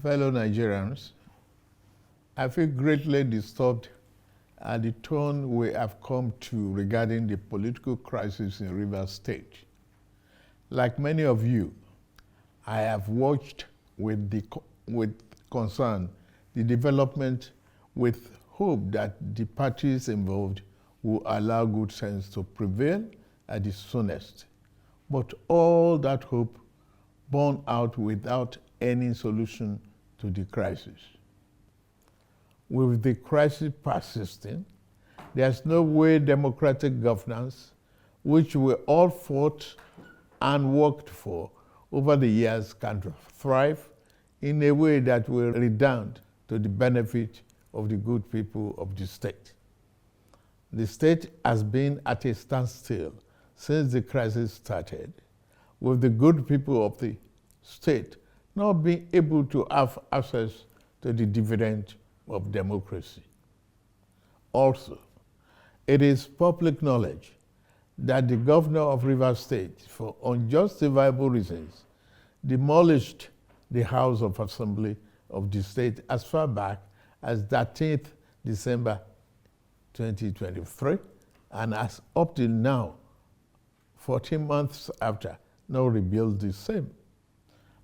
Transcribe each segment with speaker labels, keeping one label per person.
Speaker 1: Fellow Nigerians, I feel greatly disturbed at the tone we have come to regarding the political crisis in Rivers State. Like many of you, I have watched with concern the development with hope that the parties involved will allow good sense to prevail at the soonest. But all that hope borne out without any solution to the crisis. With the crisis persisting, there's no way democratic governance, which we all fought and worked for over the years, can thrive in a way that will redound to the benefit of the good people of the state. The state has been at a standstill since the crisis started, with the good people of the state not being able to have access to the dividend of democracy. Also, it is public knowledge that the governor of Rivers State, for unjustifiable reasons, demolished the House of Assembly of the state as far back as 13th December 2023, and as up till now, 14 months after, now rebuilt the same.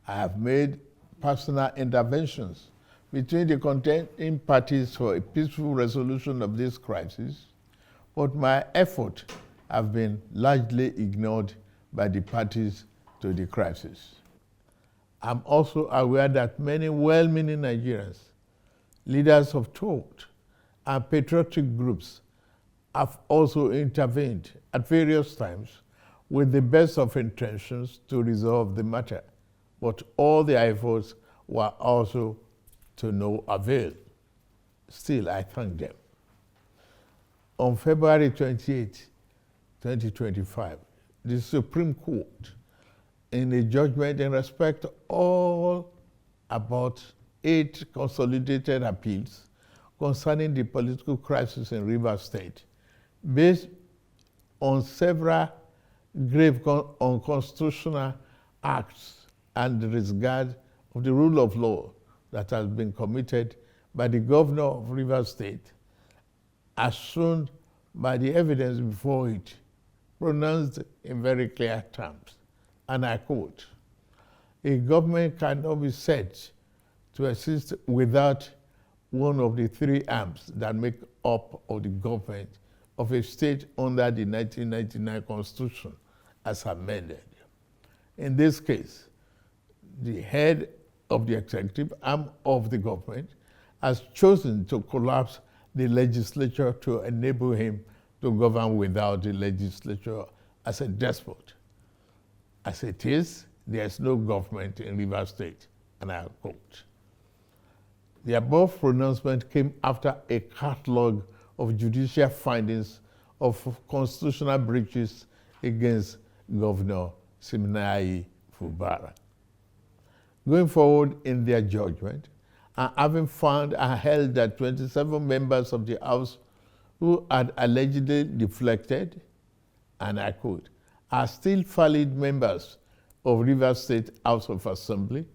Speaker 1: I have made personal interventions between the contending parties for a peaceful resolution of this crisis, but my efforts have been largely ignored by the parties to the crisis. I'm also aware that many well-meaning Nigerians, leaders of thought, and patriotic groups have also intervened at various times with the best of intentions to resolve the matter, but all their efforts were also to no avail. Still, I thank them. On February 28, 2025, the Supreme Court, in a judgment in respect to all about 8 consolidated appeals concerning the political crisis in Rivers State, based on several grave unconstitutional acts and the disregard of the rule of law that has been committed by the governor of Rivers State, as shown by the evidence before it, pronounced in very clear terms. And I quote, "A government cannot be said to exist without one of the 3 arms that make up of the government of a state under the 1999 Constitution as amended. In this case, the head of the executive arm of the government has chosen to collapse the legislature to enable him to govern without the legislature as a despot. As it is, there is no government in Rivers State," and I quote. The above pronouncement came after a catalog of judicial findings of constitutional breaches against Governor Siminalayi Fubara. Going forward in their judgment, and having found and held that 27 members of the House who had allegedly deflected, and I quote, are still valid members of Rivers State House of Assembly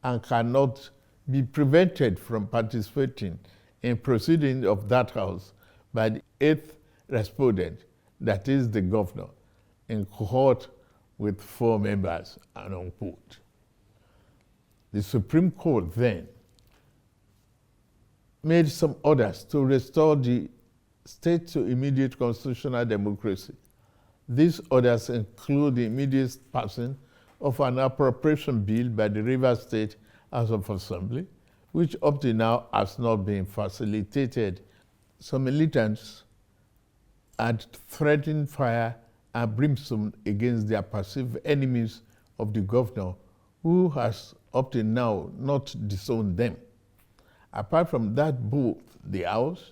Speaker 1: and cannot be prevented from participating in proceedings of that House by the eighth respondent, that is the governor, in cohort with 4 members, and unquote. The Supreme Court then made some orders to restore the state to immediate constitutional democracy. These orders include the immediate passing of an appropriation bill by the Rivers State House of Assembly, which up to now has not been facilitated. Some militants had threatened fire and brimstone against their perceived enemies of the governor, who has up to now not disowned them. Apart from that, both the House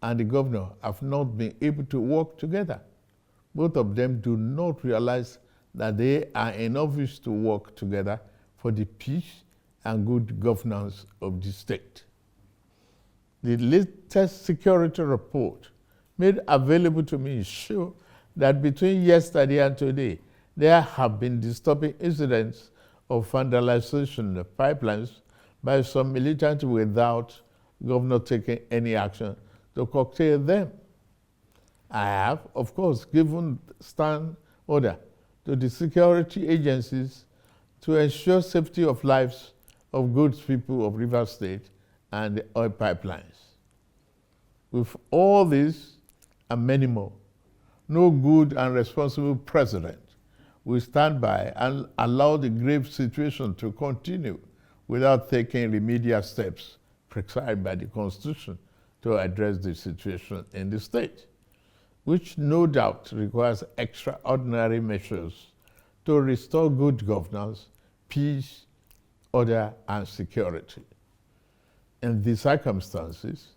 Speaker 1: and the governor have not been able to work together. Both of them do not realize that they are in office to work together for the peace and good governance of the state. The latest security report made available to me show that between yesterday and today, there have been disturbing incidents of vandalization of pipelines by some militants without governor taking any action to curtail them. I have, of course, given stand order to the security agencies to ensure safety of lives of good people of Rivers State and the oil pipelines. With all this and many more, no good and responsible president will stand by and allow the grave situation to continue without taking remedial steps prescribed by the Constitution to address the situation in the state, which no doubt requires extraordinary measures to restore good governance, peace, order, and security. In these circumstances,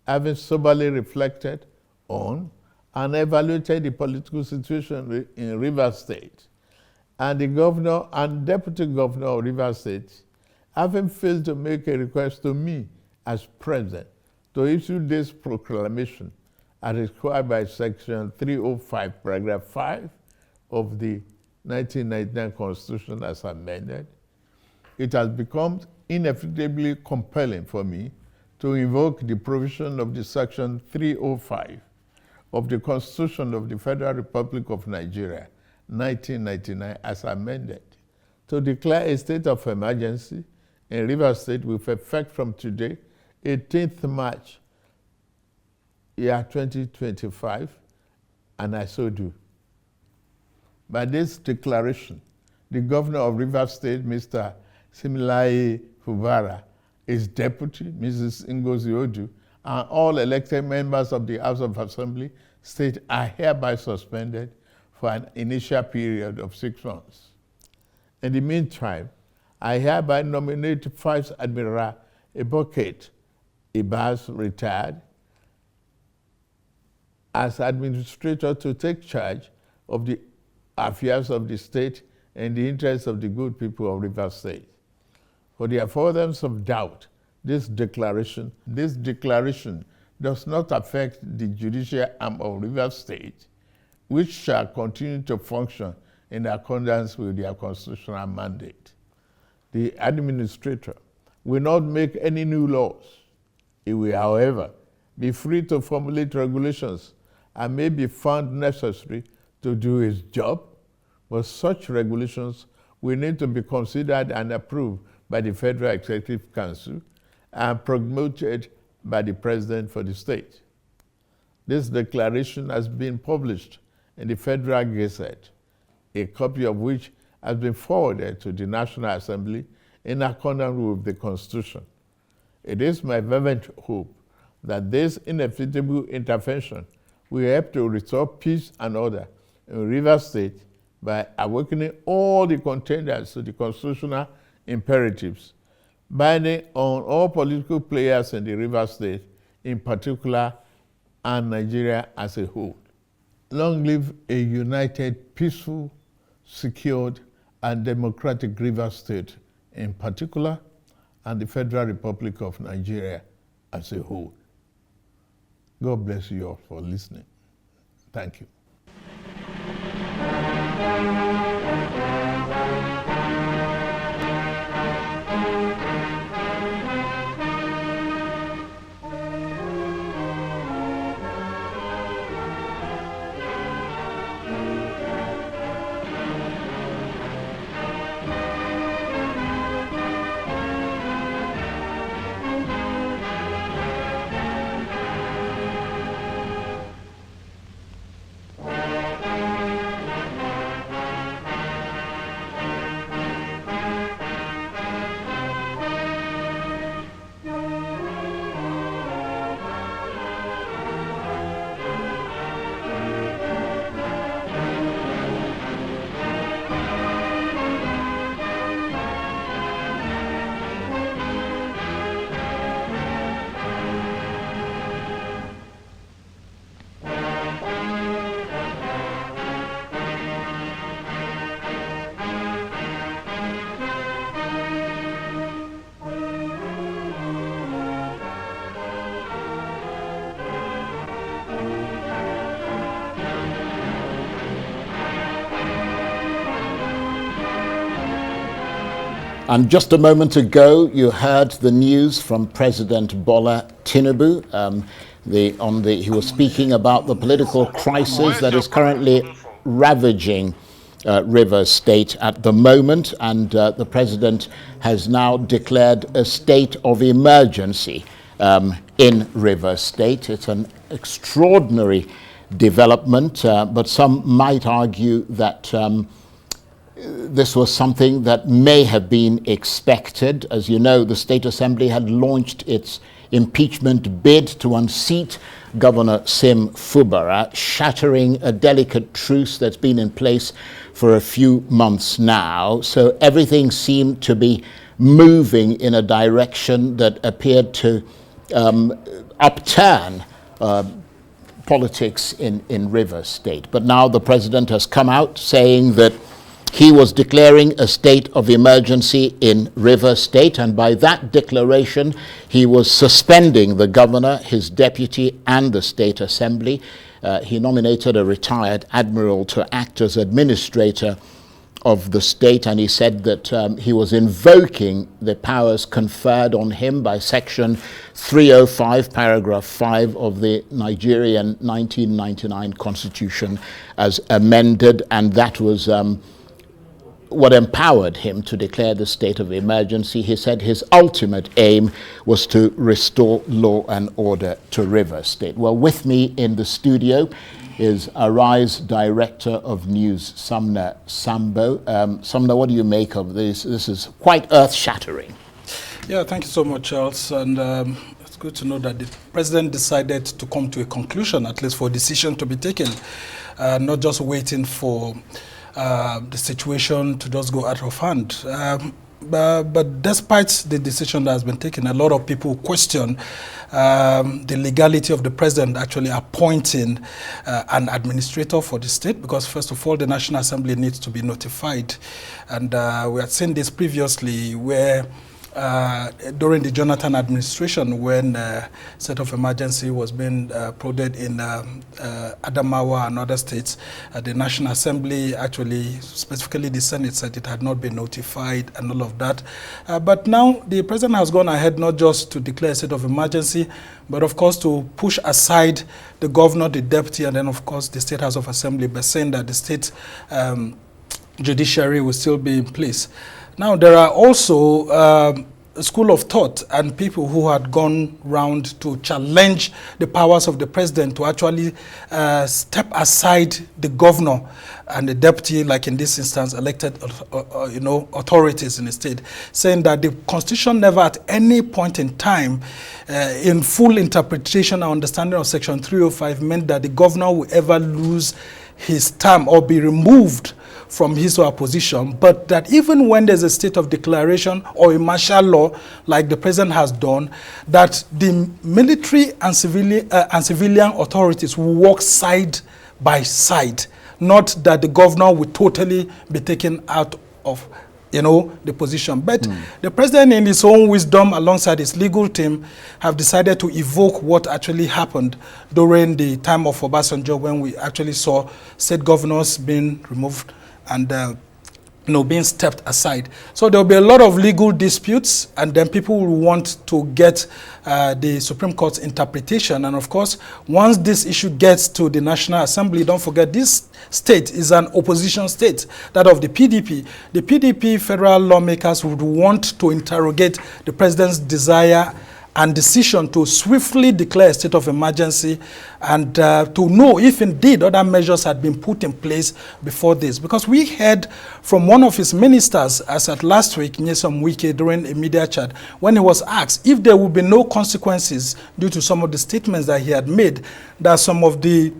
Speaker 1: having soberly reflected on and evaluated the political situation in Rivers State, and the governor and deputy governor of Rivers State, having failed to make a request to me as president to issue this proclamation as required by Section 305, Paragraph 5 of the 1999 Constitution as amended, it has become inevitably compelling for me to invoke the provision of the Section 305 of the Constitution of the Federal Republic of Nigeria, 1999, as amended, to declare a state of emergency in Rivers State with effect from today, 18th March, year 2025, and I so do. By this declaration, the governor of Rivers State, Mr. Similaye Fubara, his deputy, Mrs. Ngozi Odu, and all elected members of the House of Assembly State are hereby suspended for an initial period of 6 months. In the meantime, I hereby nominate Vice Admiral Eboket Ibas, retired, as administrator to take charge of the affairs of the state in the interests of the good people of Rivers State. For the avoidance of doubt, this declaration does not affect the judicial arm of Rivers State, which shall continue to function in accordance with their constitutional mandate. The administrator will not make any new laws. He will, however, be free to formulate regulations and may be found necessary to do his job, but such regulations will need to be considered and approved by the Federal Executive Council and promoted by the President for the state. This declaration has been published in the Federal Gazette, a copy of which has been forwarded to the National Assembly in accordance with the Constitution. It is my fervent hope that this inevitable intervention will help to restore peace and order in Rivers State by awakening all the contenders to the constitutional imperatives, binding on all political players in the Rivers State in particular and Nigeria as a whole. Long live a united, peaceful, secured, and democratic Rivers State in particular. and the Federal Republic of Nigeria as a whole. God bless you all for listening. Thank you.
Speaker 2: And just a moment ago, you heard the news from President Bola Tinubu. He was speaking about the political crisis that is currently ravaging Rivers State at the moment, and the president has now declared a state of emergency in Rivers State. It's an extraordinary development, but some might argue that this was something that may have been expected. As you know, the State Assembly had launched its impeachment bid to unseat Governor Sim Fubara, shattering a delicate truce that's been in place for a few months now. So everything seemed to be moving in a direction that appeared to upturn politics in Rivers State. But now the president has come out saying that he was declaring a state of emergency in Rivers State, and by that declaration, he was suspending the governor, his deputy, and the State Assembly. He nominated a retired admiral to act as administrator of the state, and he said that he was invoking the powers conferred on him by Section 305, Paragraph 5 of the Nigerian 1999 Constitution as amended, and that was what empowered him to declare the state of emergency. He said his ultimate aim was to restore law and order to Rivers State. Well, with me in the studio is Arise Director of News, Sumner Sambo. Sumner, what do you make of this? This is quite earth-shattering.
Speaker 3: Yeah, thank you so much, Charles. And it's good to know that the president decided to come to a conclusion, at least for a decision to be taken, not just waiting for the situation to just go out of hand. But despite the decision that has been taken, a lot of people question the legality of the president actually appointing an administrator for the state, because first of all, the National Assembly needs to be notified. And we had seen this previously where during the Jonathan administration, when state of emergency was being prodded in Adamawa and other states, the National Assembly, actually specifically the Senate, said it had not been notified and all of that. But now the president has gone ahead not just to declare a state of emergency, but of course to push aside the governor, the deputy, and then of course the State House of Assembly, by saying that the state judiciary will still be in place. Now, there are also a school of thought and people who had gone round to challenge the powers of the president to actually step aside the governor and the deputy, like in this instance, elected authorities in the state, saying that the Constitution never at any point in time, in full interpretation and understanding of Section 305, meant that the governor will ever lose his term or be removed from his or her position, but that even when there's a state of declaration or a martial law, like the president has done, that the military and civilian authorities will work side by side, not that the governor will totally be taken out of the position. But the president, in his own wisdom, alongside his legal team, have decided to evoke what actually happened during the time of Obasanjo, when we actually saw state governors being removed and being stepped aside. So there will be a lot of legal disputes, and then people will want to get the Supreme Court's interpretation. And of course, once this issue gets to the National Assembly, don't forget this state is an opposition state, that of the PDP. The PDP federal lawmakers would want to interrogate the president's desire and decision to swiftly declare a state of emergency, and to know if indeed other measures had been put in place before this. Because we heard from one of his ministers, as at last week, Nyesom Wike, during a media chat, when he was asked if there would be no consequences due to some of the statements that he had made, that some of the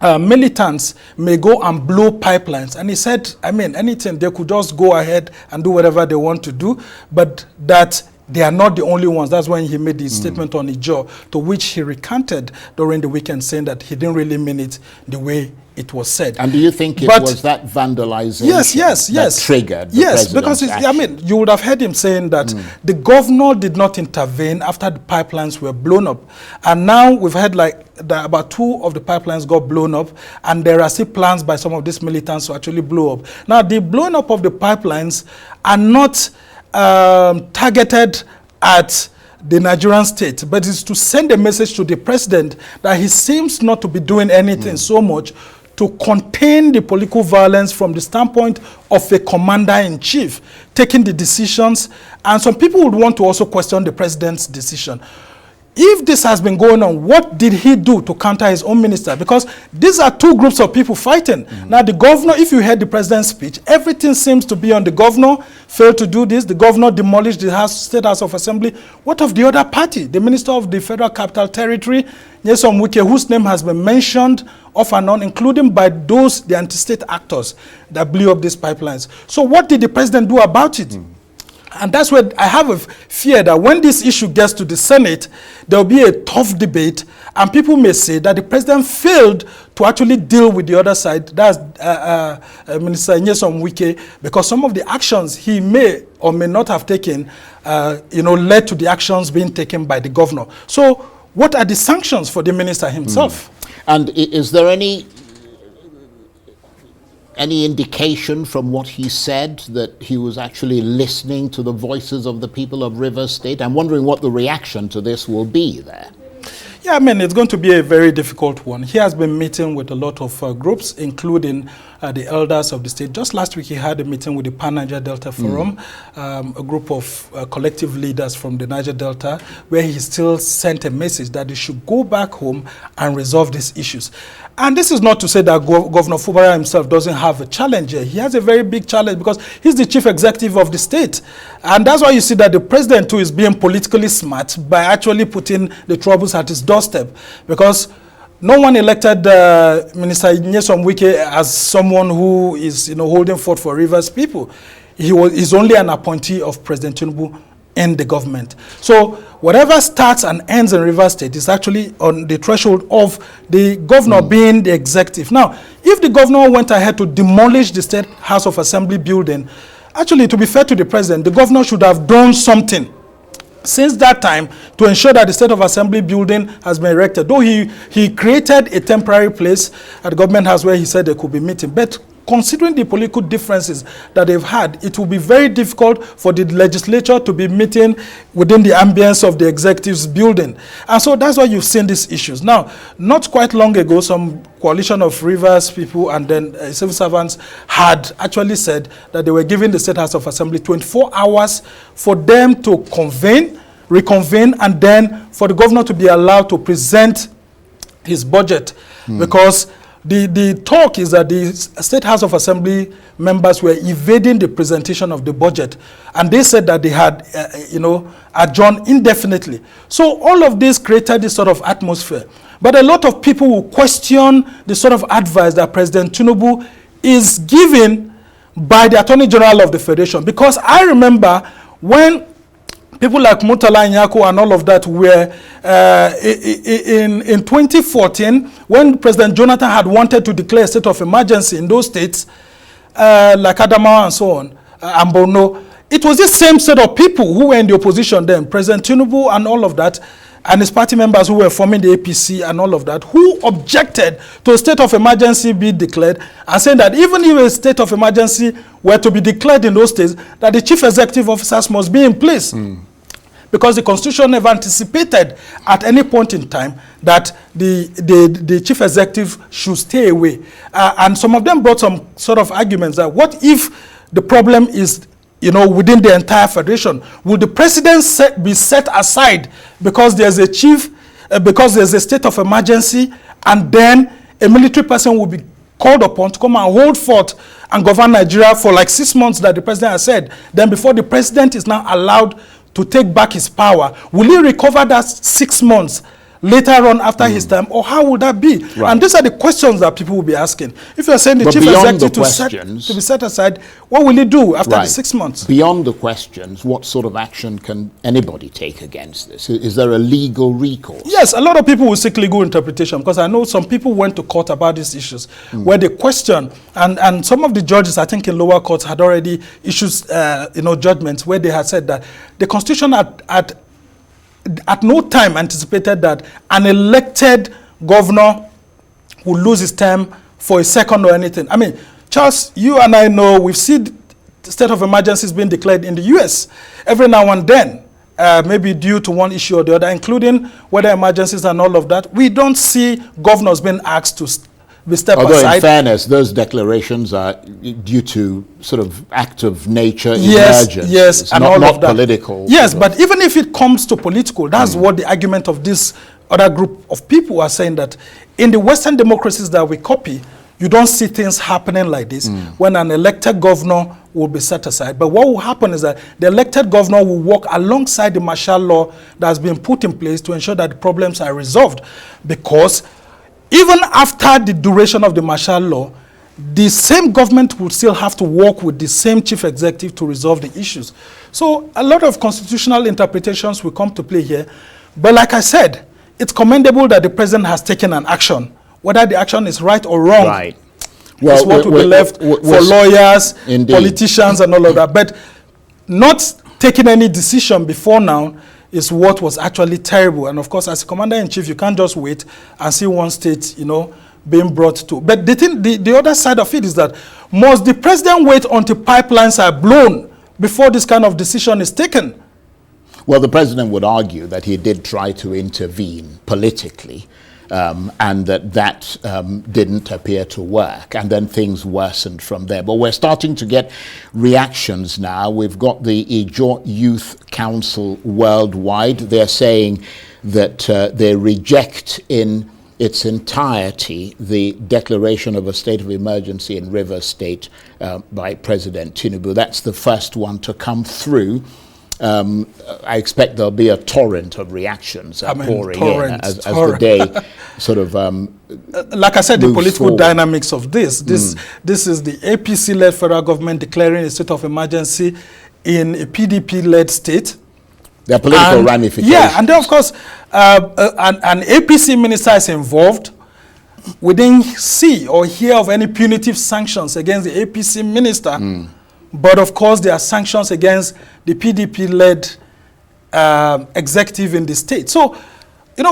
Speaker 3: militants may go and blow pipelines. And he said, I mean, anything, they could just go ahead and do whatever they want to do, but that they are not the only ones. That's when he made his statement on Ijaw, to which he recanted during the weekend, saying that he didn't really mean it the way it was said.
Speaker 2: And do you think it was that vandalization that triggered the
Speaker 3: Yes, because I mean, you would have heard him saying that the governor did not intervene after the pipelines were blown up. And now we've heard about 2 of the pipelines got blown up, and there are still plans by some of these militants to actually blow up. Now, the blowing up of the pipelines are not targeted at the Nigerian state, but it's to send a message to the president that he seems not to be doing anything so much to contain the political violence from the standpoint of a commander-in-chief taking the decisions. And some people would want to also question the president's decision. If this has been going on, what did he do to counter his own minister? Because these are 2 groups of people fighting. Now, the governor, if you heard the president's speech, everything seems to be on the governor, failed to do this. The governor demolished the State House of Assembly. What of the other party? The minister of the Federal Capital Territory, Nyesom Wike, whose name has been mentioned off and on, including by the anti-state actors that blew up these pipelines. So what did the president do about it? And that's where I have a fear that when this issue gets to the Senate, there will be a tough debate, and people may say that the president failed to actually deal with the other side, that's Minister Nyesom Wike, because some of the actions he may or may not have taken, led to the actions being taken by the governor. So what are the sanctions for the minister himself?
Speaker 2: And is there any indication from what he said that he was actually listening to the voices of the people of Rivers State? I'm wondering what the reaction to this will be there.
Speaker 3: Yeah, I mean, it's going to be a very difficult one. He has been meeting with a lot of groups, including the elders of the state. Just last week, he had a meeting with the Pan-Niger Delta Forum, a group of collective leaders from the Niger Delta, where he still sent a message that they should go back home and resolve these issues. And this is not to say that Governor Fubara himself doesn't have a challenge here. He has a very big challenge because he's the chief executive of the state. And that's why you see that the president too is being politically smart by actually putting the troubles at his doorstep. Because no one elected Minister Nyesom Wike as someone who is holding forth for Rivers people. He's only an appointee of President Tinubu in the government. So whatever starts and ends in Rivers State is actually on the threshold of the governor being the executive. Now, if the governor went ahead to demolish the State House of Assembly building, actually, to be fair to the president, the governor should have done something since that time to ensure that the State of Assembly building has been erected. Though he created a temporary place at the government house where he said there could be meeting. But considering the political differences that they've had, it will be very difficult for the legislature to be meeting within the ambience of the executive's building. And so that's why you've seen these issues. Now, not quite long ago, some coalition of Rivers people and then civil servants had actually said that they were giving the State House of Assembly 24 hours for them to reconvene, and then for the governor to be allowed to present his budget. Because the talk is that the State House of Assembly members were evading the presentation of the budget, and they said that they had, adjourned indefinitely. So all of this created this sort of atmosphere. But a lot of people will question the sort of advice that President Tinubu is giving by the Attorney General of the Federation. Because I remember when people like Murtala Nyako and all of that were in 2014, when President Jonathan had wanted to declare a state of emergency in those states, like Adamawa and so on, and Borno, it was this same set of people who were in the opposition then, President Tinubu and all of that, and his party members who were forming the APC and all of that, who objected to a state of emergency be declared, and saying that even if a state of emergency were to be declared in those states, that the chief executive officers must be in place. Because the Constitution never anticipated at any point in time that the chief executive should stay away. And some of them brought some sort of arguments that what if the problem is, you know, within the entire federation? Will the president be set aside because there's a chief, because there's a state of emergency, and then a military person will be called upon to come and hold forth and govern Nigeria for like 6 months that the president has said? Then before the president is now allowed to take back his power, will he recover that 6 months later on after his time, or how would that be? Right. And these are the questions that people will be asking. If you're saying the chief executive to be set aside, what will he do after the 6 months?
Speaker 2: Beyond the questions, what sort of action can anybody take against this? Is there a legal recourse?
Speaker 3: Yes, a lot of people will seek legal interpretation, because I know some people went to court about these issues where they question, and some of the judges, I think in lower courts, had already issued judgments where they had said that the Constitution at no time anticipated that an elected governor would lose his term for a second or anything. I mean, Charles, you and I know, we've seen the state of emergencies being declared in the US every now and then, maybe due to one issue or the other, including weather emergencies and all of that. We don't see governors being asked to be stepped aside.
Speaker 2: Although in fairness, those declarations are due to sort of act of nature, emergence.
Speaker 3: Yes,
Speaker 2: it's
Speaker 3: and
Speaker 2: not,
Speaker 3: all
Speaker 2: not
Speaker 3: of that.
Speaker 2: Political.
Speaker 3: Yes, but even if it comes to political, that's what the argument of this other group of people are saying, that in the Western democracies that we copy, you don't see things happening like this when an elected governor will be set aside. But what will happen is that the elected governor will work alongside the martial law that has been put in place to ensure that the problems are resolved. Because even after the duration of the martial law, the same government would still have to work with the same chief executive to resolve the issues. So a lot of constitutional interpretations will come to play here. But like I said, it's commendable that the president has taken an action. Whether the action is right or wrong, well, is what will be left for lawyers, politicians, and all of that. But not taking any decision before now is what was actually terrible. And of course, as a commander-in-chief, you can't just wait and see one state, being brought to. But the other side of it is that, must the president wait until pipelines are blown before this kind of decision is taken?
Speaker 2: Well, the president would argue that he did try to intervene politically, and that didn't appear to work, and then things worsened from there. But we're starting to get reactions now. We've got the Ijaw Youth Council worldwide. They're saying that they reject in its entirety the declaration of a state of emergency in Rivers State by President Tinubu. That's the first one to come through. I expect there'll be a torrent of reactions pouring in as the day sort of
Speaker 3: like I said, the political forward. Dynamics of this is the APC-led federal government declaring a state of emergency in a PDP-led state.
Speaker 2: There are political ramifications.
Speaker 3: Yeah, and then of course an APC minister is involved. We didn't see or hear of any punitive sanctions against the APC minister. But of course, there are sanctions against the PDP-led executive in the state. So,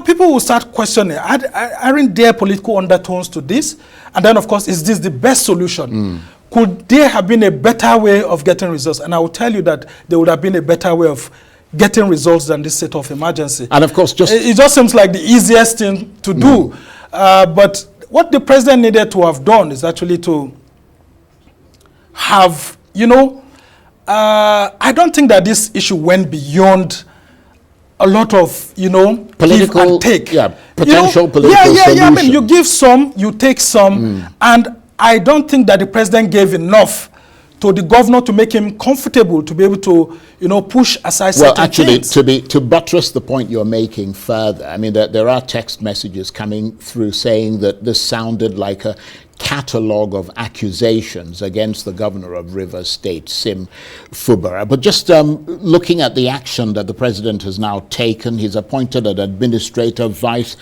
Speaker 3: people will start questioning, aren't there political undertones to this? And then, of course, is this the best solution? Could there have been a better way of getting results? And I will tell you that there would have been a better way of getting results than this state of emergency.
Speaker 2: And of course,
Speaker 3: it just seems like the easiest thing to do. But what the president needed to have done is actually to have, I don't think that this issue went beyond a lot of,
Speaker 2: political,
Speaker 3: give and take.
Speaker 2: Yeah, potential political solutions.
Speaker 3: I mean, you give some, you take some, and I don't think that the president gave enough to the governor to make him comfortable to be able to, push aside certain things.
Speaker 2: Well, actually, to buttress the point you're making further, I mean, there are text messages coming through saying that this sounded like a catalogue of accusations against the governor of Rivers State, Sim Fubara. But just looking at the action that the president has now taken, he's appointed an administrator, Vice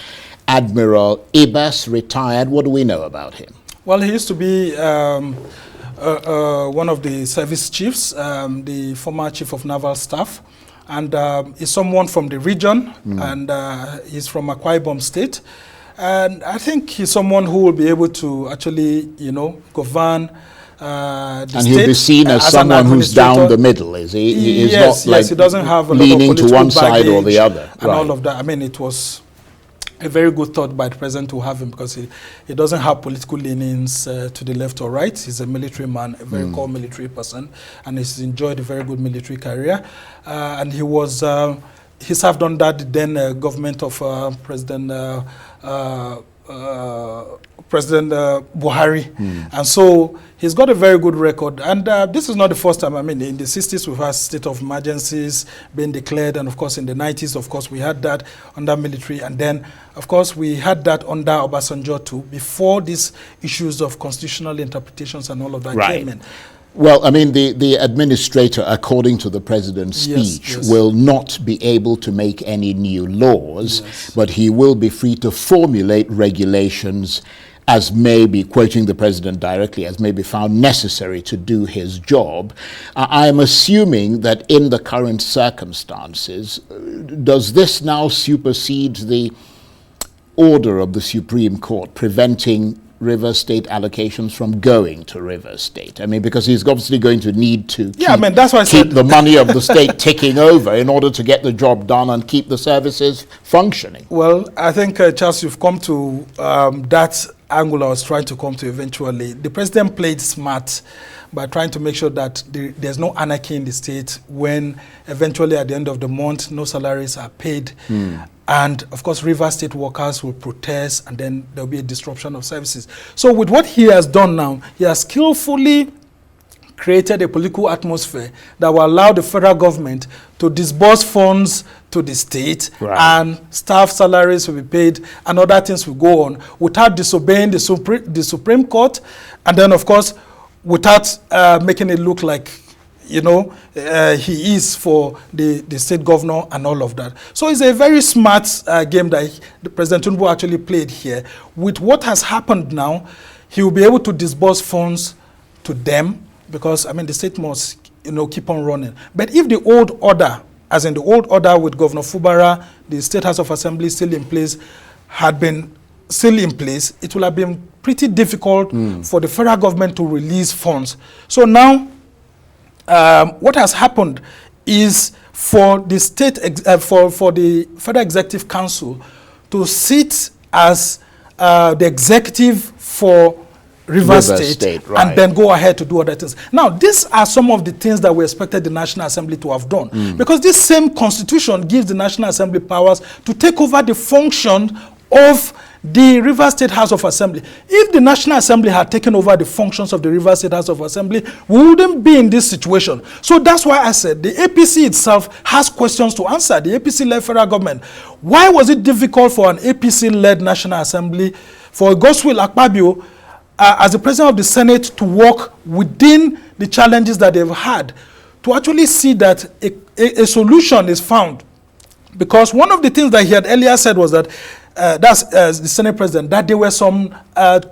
Speaker 2: Admiral Ibas, retired. What do we know about him?
Speaker 3: Well, he used to be one of the service chiefs, the former chief of naval staff, and is someone from the region, and he's from Akwa Ibom State. And I think he's someone who will be able to actually, govern the
Speaker 2: and
Speaker 3: state.
Speaker 2: he'll be seen as someone who's down the middle, is he? He's
Speaker 3: Yes,
Speaker 2: not like
Speaker 3: he doesn't have a lot of
Speaker 2: leaning to
Speaker 3: political
Speaker 2: one side or the
Speaker 3: baggage
Speaker 2: other.
Speaker 3: and all of that. I mean, it was a very good thought by the president to have him, because he doesn't have political leanings to the left or right. He's a military man, a very core military person, and he's enjoyed a very good military career. And he was he served under the then government of President Buhari. And so he's got a very good record. And this is not the first time. I mean, in the 60s, we've had state of emergencies being declared. And of course, in the 90s, of course, we had that under military. And then, of course, we had that under Obasanjo too, before these issues of constitutional interpretations and all of that came in.
Speaker 2: Well, I mean, the administrator, according to the president's speech, will not be able to make any new laws, but he will be free to formulate regulations as may be, quoting the president directly, as may be found necessary to do his job. I am assuming that in the current circumstances, does this now supersede the order of the Supreme Court preventing River State allocations from going to River State? I mean, because he's obviously going to need to
Speaker 3: that's why I
Speaker 2: keep the money of the state ticking over in order to get the job done and keep the services functioning.
Speaker 3: Well, I think, Charles, you've come to that angle I was trying to come to eventually. The president played smart by trying to make sure that there's no anarchy in the state when eventually at the end of the month, no salaries are paid. And of course, River State workers will protest, and then there'll be a disruption of services. So with what he has done now, he has skillfully created a political atmosphere that will allow the federal government to disburse funds to the state, and staff salaries will be paid, and other things will go on without disobeying the Supreme Court, and then of course without making it look like he is for the state governor and all of that. So it's a very smart game that the President Tinubu actually played here. With what has happened now, he will be able to disburse funds to them, because I mean the state must keep on running. But if the old order, as in the old order with Governor Fubara, the State House of Assembly still in place, had been still in place, it will have been pretty difficult for the federal government to release funds. So now what has happened is for the state for the Federal Executive Council to sit as the executive for River State and then go ahead to do other things. Now, these are some of the things that we expected the National Assembly to have done, because this same constitution gives the National Assembly powers to take over the function of the River State House of Assembly. If the National Assembly had taken over the functions of the River State House of Assembly, we wouldn't be in this situation. So that's why I said the APC itself has questions to answer, the APC-led federal government. Why was it difficult for an APC-led National Assembly, for Godswill Akpabio, as the President of the Senate, to work within the challenges that they've had, to actually see that a solution is found? Because one of the things that he had earlier said was that the Senate President, that there were some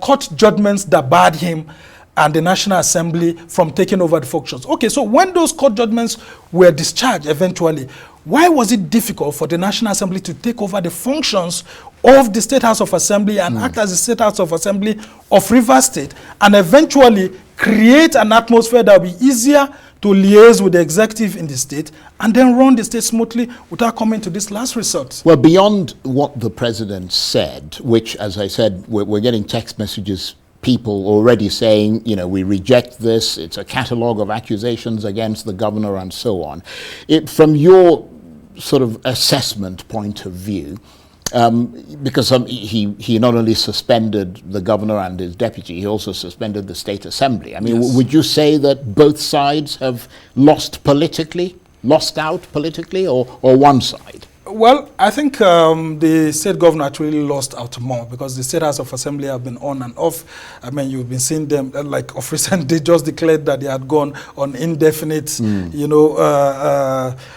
Speaker 3: court judgments that barred him and the National Assembly from taking over the functions. Okay, so when those court judgments were discharged eventually, why was it difficult for the National Assembly to take over the functions of the State House of Assembly and act as the State House of Assembly of River State, and eventually create an atmosphere that will be easier to liaise with the executive in the state and then run the state smoothly without coming to this last resort?
Speaker 2: Well, beyond what the president said, which, as I said, we're getting text messages, people already saying, we reject this, it's a catalogue of accusations against the governor and so on. From your sort of assessment point of view, because he not only suspended the governor and his deputy, he also suspended the state assembly. I mean, would you say that both sides have lost out politically, or one side?
Speaker 3: Well, I think the state governor actually lost out more because the State House of Assembly have been on and off. I mean, you've been seeing them, like of recent, they just declared that they had gone on indefinite, you know,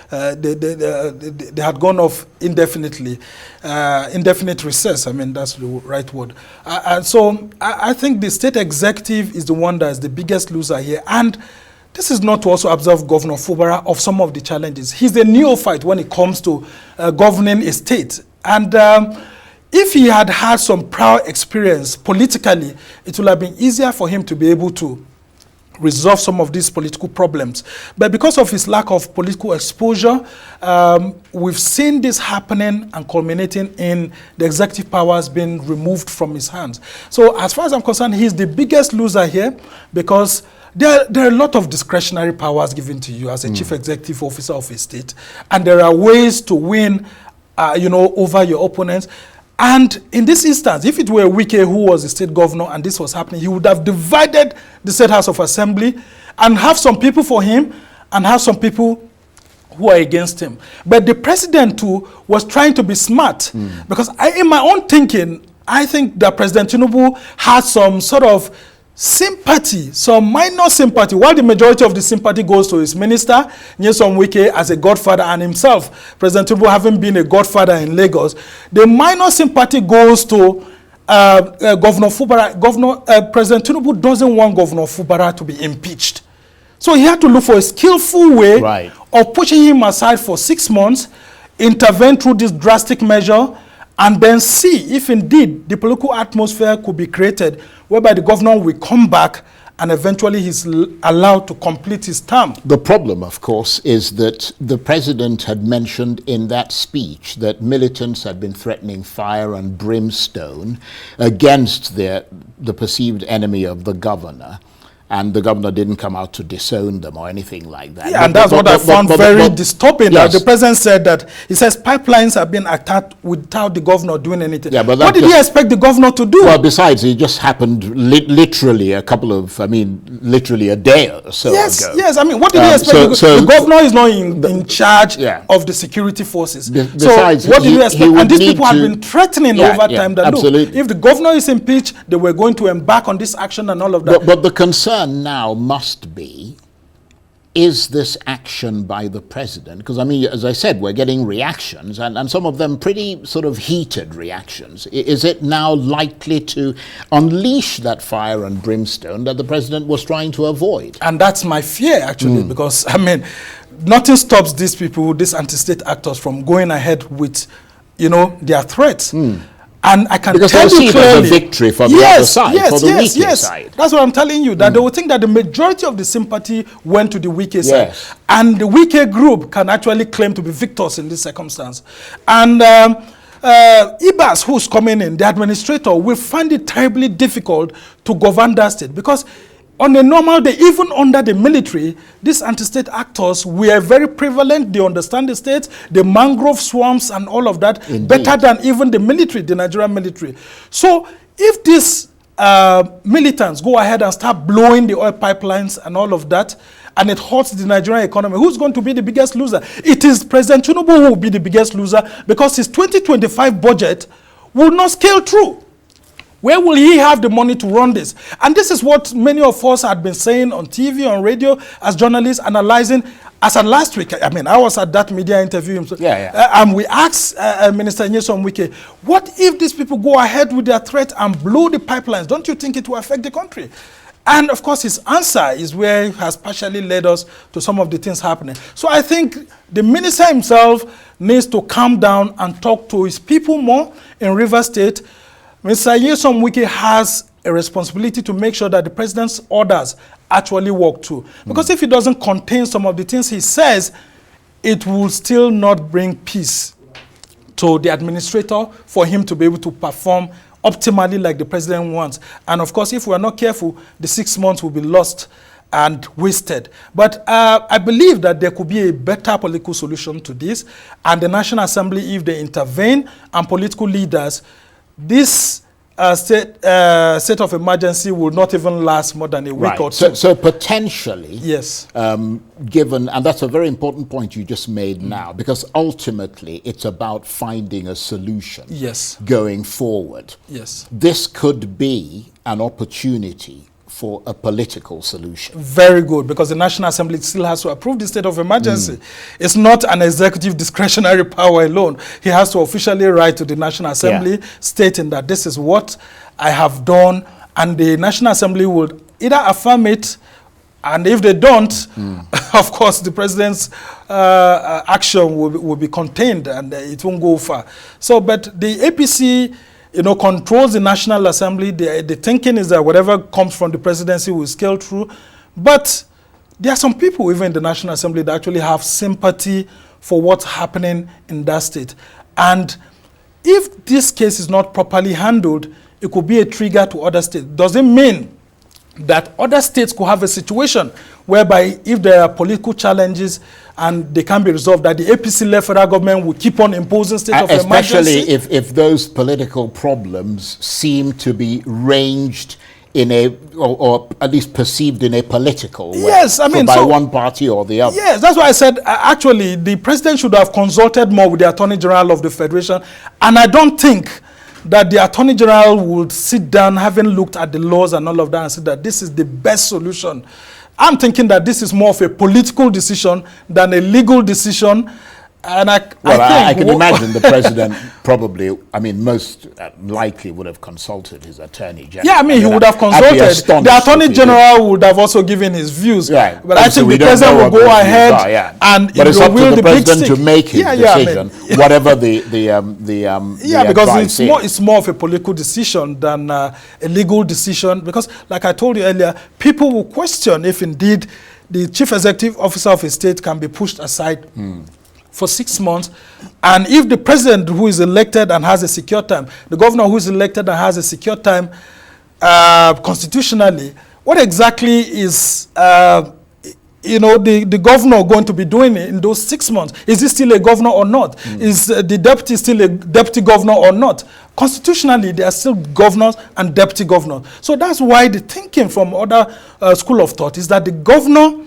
Speaker 3: they had gone off indefinitely, indefinite recess. I mean, that's the right word. And so I think the state executive is the one that is the biggest loser here. And this is not to also absolve Governor Fubara of some of the challenges. He's a neophyte when it comes to governing a state. And if he had had some prior experience politically, it would have been easier for him to be able to resolve some of these political problems. But because of his lack of political exposure, we've seen this happening and culminating in the executive powers being removed from his hands. So as far as I'm concerned, he's the biggest loser here because there are a lot of discretionary powers given to you as a chief executive officer of a state, and there are ways to win, you know, over your opponents. And in this instance, if it were Wike who was the state governor and this was happening, he would have divided the State House of Assembly and have some people for him and have some people who are against him. But the president too was trying to be smart because in my own thinking, I think that President Tinubu has some sort of sympathy, some minor sympathy, while the majority of the sympathy goes to his minister, Nyesom Wike, as a godfather, and himself, President Tinubu having been a godfather in Lagos. The minor sympathy goes to Governor Fubara. President Tinubu doesn't want Governor Fubara to be impeached. So he had to look for a skillful way of pushing him aside for 6 months, intervene through this drastic measure, and then see if indeed the political atmosphere could be created whereby the governor will come back and eventually he's allowed to complete his term.
Speaker 2: The problem, of course, is that the president had mentioned in that speech that militants had been threatening fire and brimstone against the perceived enemy of the governor. And the governor didn't come out to disown them or anything like that.
Speaker 3: Yeah, and that's what I found very disturbing. Yes. That the president said that, he says pipelines have been attacked without the governor doing anything. Yeah, but what did he expect the governor to do?
Speaker 2: Well, besides, it just happened literally literally a day or so ago.
Speaker 3: Yes, I mean, what did he expect? The governor is not in charge of the security forces.
Speaker 2: Besides,
Speaker 3: so what did he expect? And these people have been threatening over time that, look, if the governor is impeached, they were going to embark on this action and all of that.
Speaker 2: But the concern now must be, is this action by the president? Because, I mean, as I said, we're getting reactions, and some of them pretty sort of heated reactions. Is it now likely to unleash that fire and brimstone that the president was trying to avoid?
Speaker 3: And that's my fear, actually, because, I mean, nothing stops these people, these anti-state actors, from going ahead with, you know, their threats. And I can tell you clearly,
Speaker 2: a victory for the other side, for the weaker side.
Speaker 3: That's what I'm telling you, that they will think that the majority of the sympathy went to the weaker side. And the weaker group can actually claim to be victors in this circumstance. And Ibas, who's coming in, the administrator, will find it terribly difficult to govern that state because on a normal day, even under the military, these anti-state actors were very prevalent. They understand the state, the mangrove swamps and all of that, better than even the military, the Nigerian military. So if these militants go ahead and start blowing the oil pipelines and all of that, and it hurts the Nigerian economy, who's going to be the biggest loser? It is President Tinubu who will be the biggest loser because his 2025 budget will not scale through. Where will he have the money to run this? And this is what many of us had been saying on TV, on radio, as journalists, analyzing. As of last week, I mean, I was at that media interview. And we asked Minister Nyesom Wike, what if these people go ahead with their threat and blow the pipelines? Don't you think it will affect the country? And of course, his answer is where he has partially led us to some of the things happening. So I think the minister himself needs to calm down and talk to his people more in Rivers State. Mr. Nyesom Wike has a responsibility to make sure that the president's orders actually work through. Because if it doesn't contain some of the things he says, it will still not bring peace to the administrator for him to be able to perform optimally like the president wants. And of course, if we are not careful, the 6 months will be lost and wasted. But I believe that there could be a better political solution to this. And the National Assembly, if they intervene, and political leaders, this state of emergency will not even last more than a week or two.
Speaker 2: So potentially,
Speaker 3: Yes.
Speaker 2: Given, and that's a very important point you just made now, because ultimately it's about finding a solution
Speaker 3: Yes.
Speaker 2: going forward.
Speaker 3: Yes.
Speaker 2: This could be an opportunity for a political solution.
Speaker 3: Very good, because the National Assembly still has to approve the state of emergency. It's not an executive discretionary power alone. He has to officially write to the National Assembly stating that this is what I have done, and the National Assembly will either affirm it, and if they don't, of course, the president's action will be contained and it won't go far. So, but the APC, controls the National Assembly. The thinking is that whatever comes from the presidency will scale through. But there are some people even in the National Assembly that actually have sympathy for what's happening in that state. And if this case is not properly handled, it could be a trigger to other states. Does it mean that other states could have a situation whereby if there are political challenges and they can be resolved, that the APC-led federal government will keep on imposing state of emergency?
Speaker 2: Especially if those political problems seem to be ranged in a, or at least perceived in a political way.
Speaker 3: Yes, I mean,
Speaker 2: by one party or the other.
Speaker 3: Yes, that's why I said, actually, the president should have consulted more with the Attorney General of the Federation. And I don't think that the Attorney General would sit down, having looked at the laws and all of that, and say that this is the best solution. I'm thinking that this is more of a political decision than a legal decision. And I
Speaker 2: can imagine the president probably, most likely would have consulted his attorney general.
Speaker 3: Yeah, he would have consulted. The attorney general would have also given his views.
Speaker 2: Right.
Speaker 3: But I think the president will go ahead and
Speaker 2: but it's up to the president to make his decision, whatever the
Speaker 3: because it's more of a political decision than a legal decision. Because, like I told you earlier, people will question if indeed the chief executive officer of a state can be pushed aside for 6 months, and if the president who is elected and has a secure time, the governor who is elected and has a secure time constitutionally, what exactly is the governor going to be doing in those 6 months? Is he still a governor or not? Is the deputy still a deputy governor or not? Constitutionally, there are still governors and deputy governors. So that's why the thinking from other school of thought is that the governor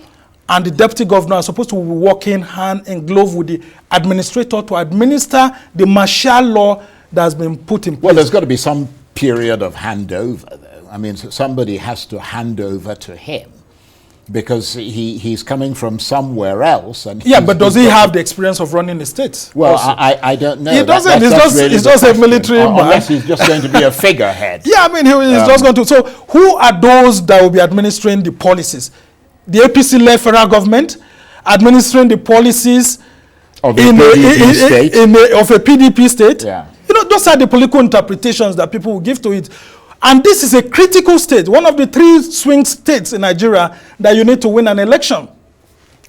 Speaker 3: and the deputy governor are supposed to be working hand in glove with the administrator to administer the martial law that has been put in place.
Speaker 2: Well, there's got to be some period of handover, though. Somebody has to hand over to him, because he's coming from somewhere else. And
Speaker 3: but does he have the experience of running the state?
Speaker 2: Well, I don't know.
Speaker 3: He doesn't. He's just a military man.
Speaker 2: Unless he's just going to be a figurehead.
Speaker 3: He's just going to. So who are those that will be administering the policies? The APC-led federal government administering the policies
Speaker 2: of a PDP state.
Speaker 3: Yeah. Those are the political interpretations that people will give to it. And this is a critical state, one of the 3 swing states in Nigeria that you need to win an election.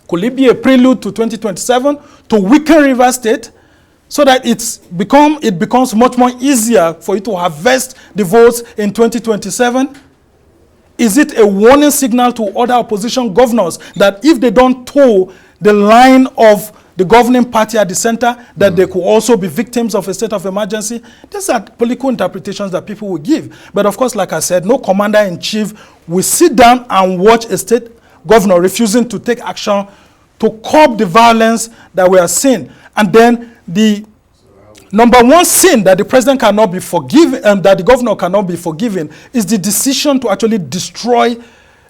Speaker 3: Could it be a prelude to 2027 to weaken Rivers State so that it becomes much more easier for you to harvest the votes in 2027? Is it a warning signal to other opposition governors that if they don't toe the line of the governing party at the center, that they could also be victims of a state of emergency? These are political interpretations that people will give. But of course, like I said, no commander-in-chief will sit down and watch a state governor refusing to take action to curb the violence that we are seeing. And then the number one sin that the president cannot be forgiven, that the governor cannot be forgiven, is the decision to actually destroy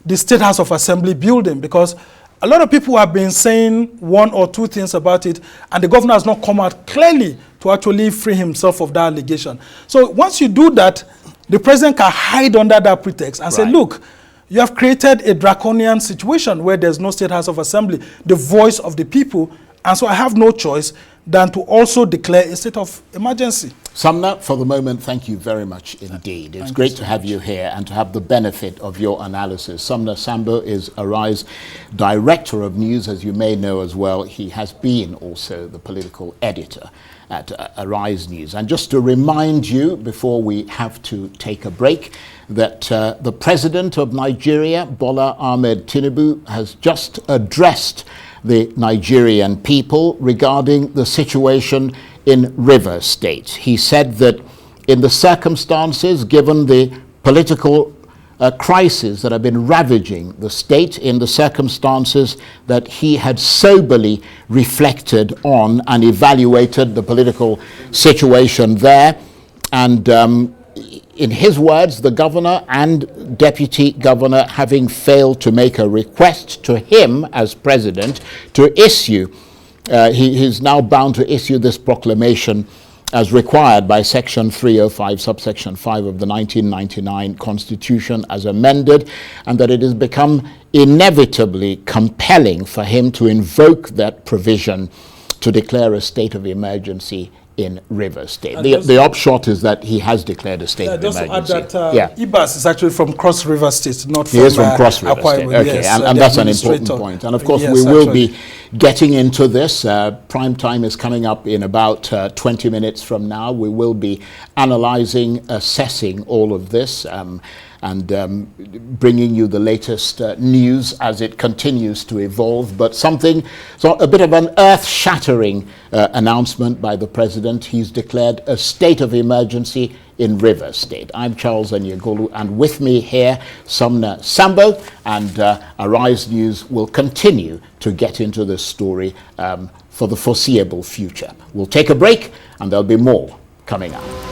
Speaker 3: the State House of Assembly building, because a lot of people have been saying 1 or 2 things about it, and the governor has not come out clearly to actually free himself of that allegation. So once you do that, the president can hide under that pretext and say, look, you have created a draconian situation where there's no State House of Assembly, the voice of the people, and so I have no choice than to also declare a state of emergency.
Speaker 2: Sumner, for the moment, thank you very much indeed. It's great to have you here and to have the benefit of your analysis. Sumner Sambo is Arise Director of News, as you may know as well. He has been also the political editor at Arise News. And just to remind you, before we have to take a break, that the President of Nigeria, Bola Ahmed Tinubu, has just addressed the Nigerian people regarding the situation in Rivers State. He said that in the circumstances, given the political crisis that have been ravaging the state, in the circumstances that he had soberly reflected on and evaluated the political situation there. And in his words, the governor and deputy governor, having failed to make a request to him as president to issue, he's now bound to issue this proclamation as required by Section 305, subsection 5 of the 1999 Constitution as amended, and that it has become inevitably compelling for him to invoke that provision to declare a state of emergency in Rivers State. The upshot is that he has declared a state of emergency.
Speaker 3: Just to add that Ibas is actually from Cross River State, not from
Speaker 2: He is from Cross River
Speaker 3: Akwa
Speaker 2: State.
Speaker 3: Ibom.
Speaker 2: Okay,
Speaker 3: Yes,
Speaker 2: and that's an important point. And of course,
Speaker 3: Yes,
Speaker 2: we will
Speaker 3: actually.
Speaker 2: be getting into this. Prime time is coming up in about 20 minutes from now. We will be analyzing, assessing all of this, and bringing you the latest news as it continues to evolve. But so a bit of an earth-shattering announcement by the president. He's declared a state of emergency in Rivers State. I'm Charles Anyegolu, and with me here, Sumner Sambo, and Arise News will continue to get into this story for the foreseeable future. We'll take a break, and there'll be more coming up.